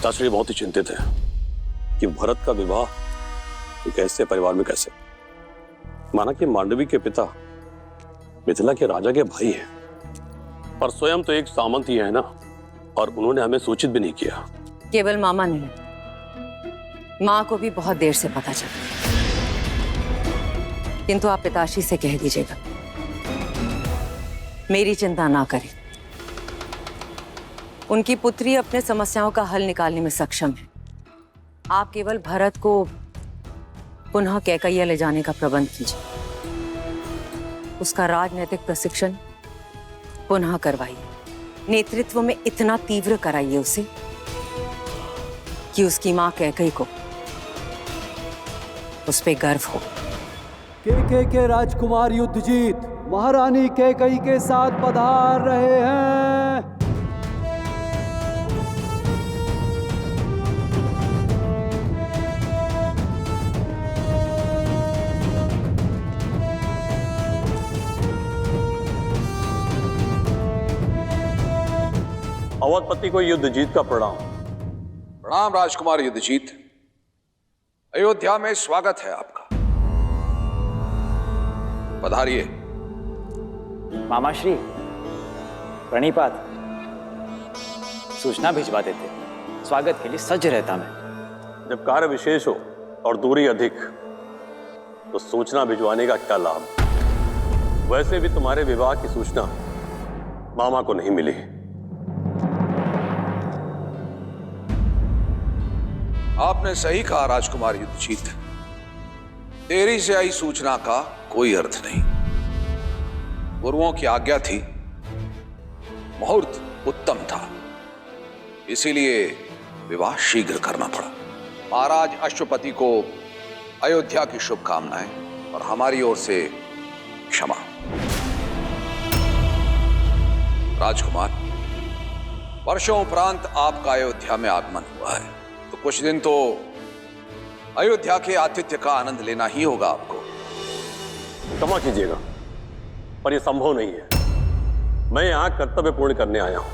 पिताश्री बहुत ही चिंतित है कि भरत का विवाह एक ऐसे परिवार में कैसे। माना कि मांडवी के पिता मिथिला के राजा के भाई हैं, पर स्वयं तो एक सामंत ही है ना, और उन्होंने हमें सूचित भी नहीं किया। केवल मामा नहीं, माँ को भी बहुत देर से पता चला, किंतु आप पिताश्री से कह दीजिएगा मेरी चिंता ना करें। उनकी पुत्री अपने समस्याओं का हल निकालने में सक्षम है। आप केवल भरत को पुनः कैकैया ले जाने का प्रबंध कीजिए, उसका राजनीतिक प्रशिक्षण पुनः करवाइए, नेतृत्व में इतना तीव्र कराइए उसे कि उसकी मां कैकई को उस पे गर्व हो। के राजकुमार युद्धजीत महारानी कैकई के साथ पधार रहे हैं। अवधपति को युद्धजीत का प्रणाम। प्रणाम राजकुमार युद्धजीत, अयोध्या में स्वागत है आपका, पधारिए। मामाश्री प्रणिपात, सूचना भिजवा देते, स्वागत के लिए सज्ज रहता मैं। जब कार्य विशेष हो और दूरी अधिक तो सूचना भिजवाने का क्या लाभ। वैसे भी तुम्हारे विवाह की सूचना मामा को नहीं मिली। आपने सही कहा राजकुमार युद्धजीत, देरी से आई सूचना का कोई अर्थ नहीं। गुरुओं की आज्ञा थी, मुहूर्त उत्तम था, इसीलिए विवाह शीघ्र करना पड़ा। महाराज अश्वपति को अयोध्या की शुभकामनाएं और हमारी ओर से क्षमा। राजकुमार, वर्षों उपरांत आपका अयोध्या में आगमन हुआ है, तो कुछ दिन तो अयोध्या के आतिथ्य का आनंद लेना ही होगा आपको। क्षमा कीजिएगा, पर यह संभव नहीं है। मैं यहां कर्तव्य पूर्ण करने आया हूं।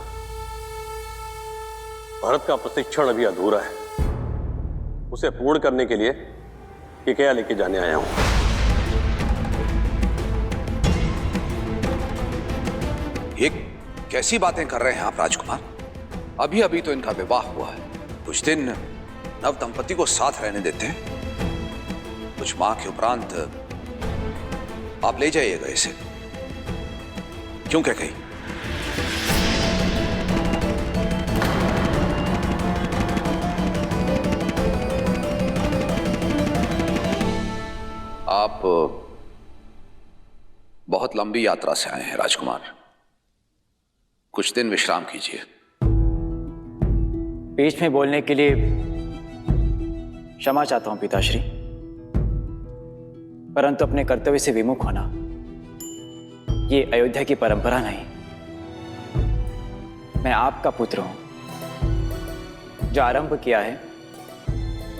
भरत का प्रशिक्षण अभी अधूरा है, उसे पूर्ण करने के लिए कैकैया लेके जाने आया हूं। ये कैसी बातें कर रहे हैं आप राजकुमार? अभी अभी तो इनका विवाह हुआ है, कुछ दिन नव दंपति को साथ रहने देते हैं। कुछ माह के उपरांत आप ले जाइएगा इसे। क्यों कैकई? आप बहुत लंबी यात्रा से आए हैं राजकुमार, कुछ दिन विश्राम कीजिए। बीच में बोलने के लिए क्षमा चाहता हूं पिताश्री, परंतु अपने कर्तव्य से विमुख होना ये अयोध्या की परंपरा नहीं। मैं आपका पुत्र हूं, जो आरंभ किया है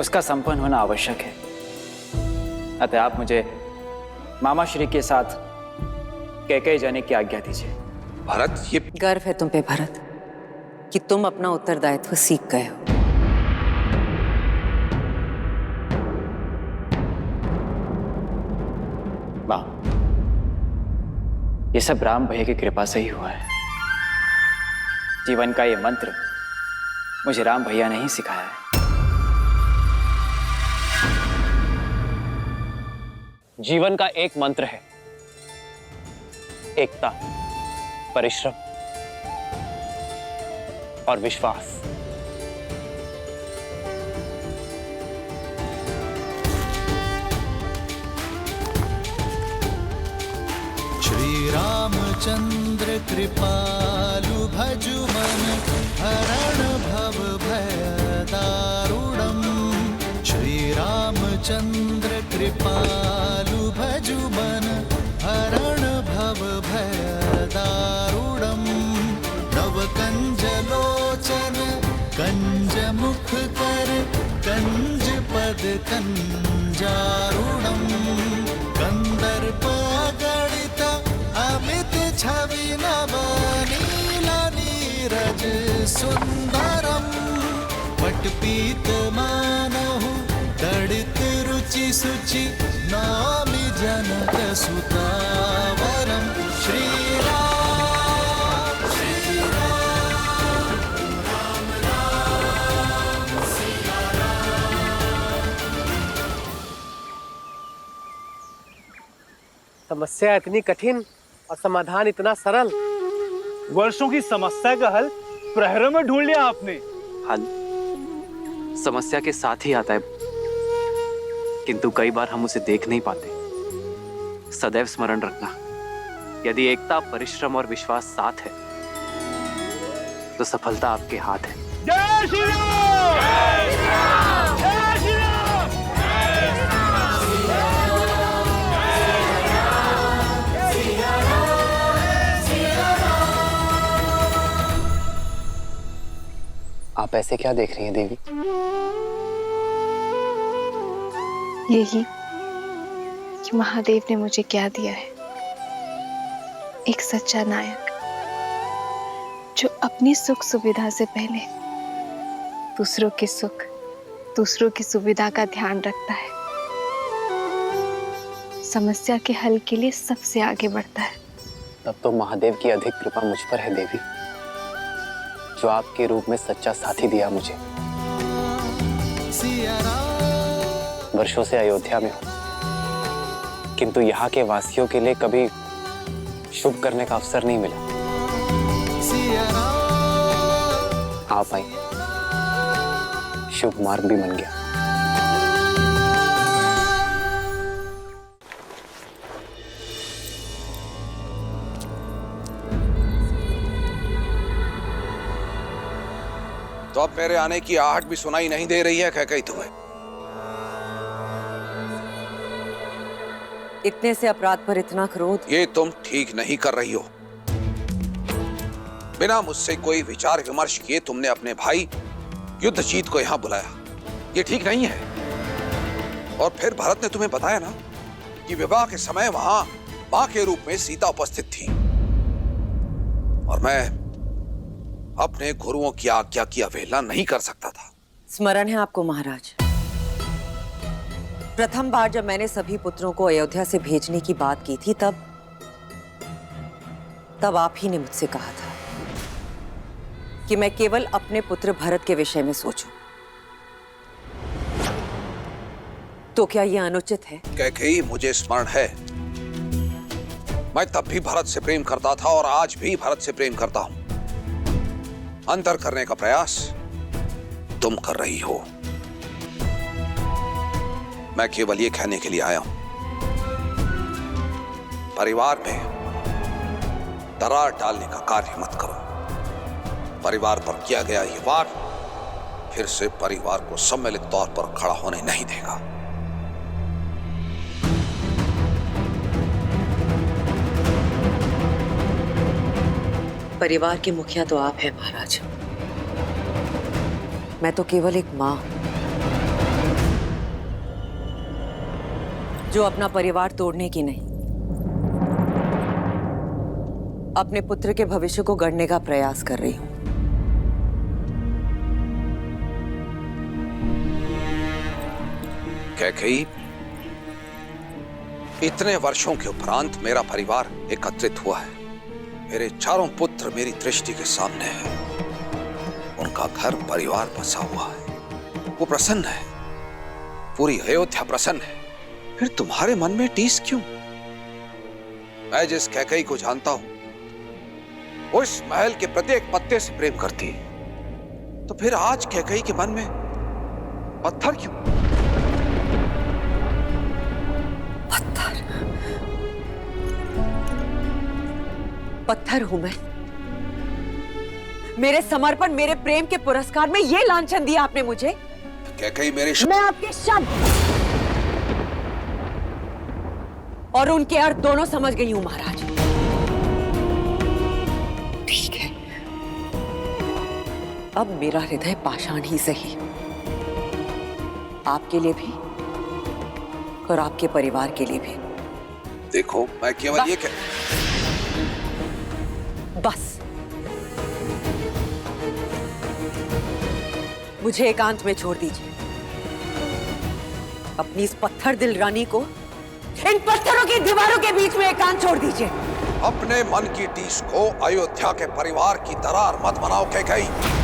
उसका संपन्न होना आवश्यक है। अतः आप मुझे मामाश्री के साथ कैकई जाने की आज्ञा दीजिए। भरत, ये गर्व है तुम पे भरत कि तुम अपना उत्तरदायित्व सीख गए हो। मां, ये सब राम भैया की कृपा से ही हुआ है। जीवन का ये मंत्र मुझे राम भैया ने ही सिखाया है। जीवन का एक मंत्र है, एकता, परिश्रम और विश्वास। श्री रामचंद्र कृपालु भजु मन हरण भव भय दारुणम। श्री रामचंद्र कृपालु भजु मन हरण भव भय दारुणम। नव कंज लोचन कंज मुख कर कंज पद कंजारुणम। कंदर्प गणित अमित छवि नव नील नीरज सुंदरम। पट गीत मानहु दड़ित रुचि सुचि नौमि जनक सुता वरम श्रीराम समस्या इतनी कठिन और समाधान इतना सरल। वर्षों की समस्या का हल प्रहरों में ढूंढ लिया आपने। हल समस्या के साथ ही आता है, किंतु कई बार हम उसे देख नहीं पाते। सदैव स्मरण रखना, यदि एकता, परिश्रम और विश्वास साथ है तो सफलता आपके हाथ है। जय श्री राम! जय श्री राम! जय श्री राम! आप ऐसे क्या देख रही हैं देवी? यही कि महादेव ने मुझे क्या दिया है, एक सच्चा नायक जो अपनी सुख सुविधा से पहले दूसरों के सुख, दूसरों की सुविधा का ध्यान रखता है, समस्या के हल के लिए सबसे आगे बढ़ता है। तब तो महादेव की अधिक कृपा मुझ पर है देवी, जो आपके रूप में सच्चा साथी दिया मुझे। वर्षों से अयोध्या में हूं, किंतु यहाँ के वासियों के लिए कभी शुभ करने का अवसर नहीं मिला। आप आई, शुभ मार्ग भी बन गया। तो अब मेरे आने की आहट भी सुनाई नहीं दे रही है कैकेयी तुम्हें? इतने से अपराध पर इतना क्रोध? ये तुम ठीक नहीं कर रही हो। बिना मुझसे कोई विचार विमर्श किए तुमने अपने भाई युद्धजीत को यहां बुलाया, ये ठीक नहीं है। और फिर भरत ने तुम्हें बताया ना कि विवाह के समय वहां मां के रूप में सीता उपस्थित थी, और मैं अपने गुरुओं की आज्ञा की अवहेलना नहीं कर सकता था। स्मरण है आपको महाराज, प्रथम बार जब मैंने सभी पुत्रों को अयोध्या से भेजने की बात की थी, तब आप ही ने मुझसे कहा था कि मैं केवल अपने पुत्र भरत के विषय में सोचूं। तो क्या यह अनुचित है? कैकेयी, मुझे स्मरण है, मैं तब भी भरत से प्रेम करता था और आज भी भरत से प्रेम करता हूं। अंतर करने का प्रयास तुम कर रही हो। मैं केवल ये कहने के लिए आया हूं, परिवार में दरार डालने का कार्य मत करो। परिवार पर किया गया ये वार फिर से परिवार को सम्मिलित तौर पर खड़ा होने नहीं देगा। परिवार के मुखिया तो आप हैं महाराज, मैं तो केवल एक मां हूं जो अपना परिवार तोड़ने की नहीं, अपने पुत्र के भविष्य को गढ़ने का प्रयास कर रही हूं। कैकेयी, इतने वर्षों के उपरांत मेरा परिवार एकत्रित हुआ है। मेरे चारों पुत्र मेरी दृष्टि के सामने हैं। उनका घर परिवार बसा हुआ है, वो प्रसन्न है, पूरी अयोध्या प्रसन्न है। फिर तुम्हारे मन में टीस क्यों? मैं जिस कैकेयी को जानता हूं वो इस महल के प्रत्येक पत्ते से प्रेम करती है, तो फिर आज कैकेयी के मन में पत्थर क्यों? पत्थर? पत्थर हूं मैं? मेरे समर्पण, मेरे प्रेम के पुरस्कार में ये लांछन दिया आपने मुझे? कैकेयी, मेरे मैं आपके शब्द और उनके अर्थ दोनों समझ गई हूं महाराज। ठीक है, अब मेरा हृदय पाषाण ही सही, आपके लिए भी और आपके परिवार के लिए भी। देखो, मैं केवल ये बस मुझे एकांत में छोड़ दीजिए। अपनी इस पत्थर दिल रानी को इन पत्थरों की दीवारों के बीच में एकांत छोड़ दीजिए। अपने मन की टीस को अयोध्या के परिवार की दरार मत बनाओ कैकई।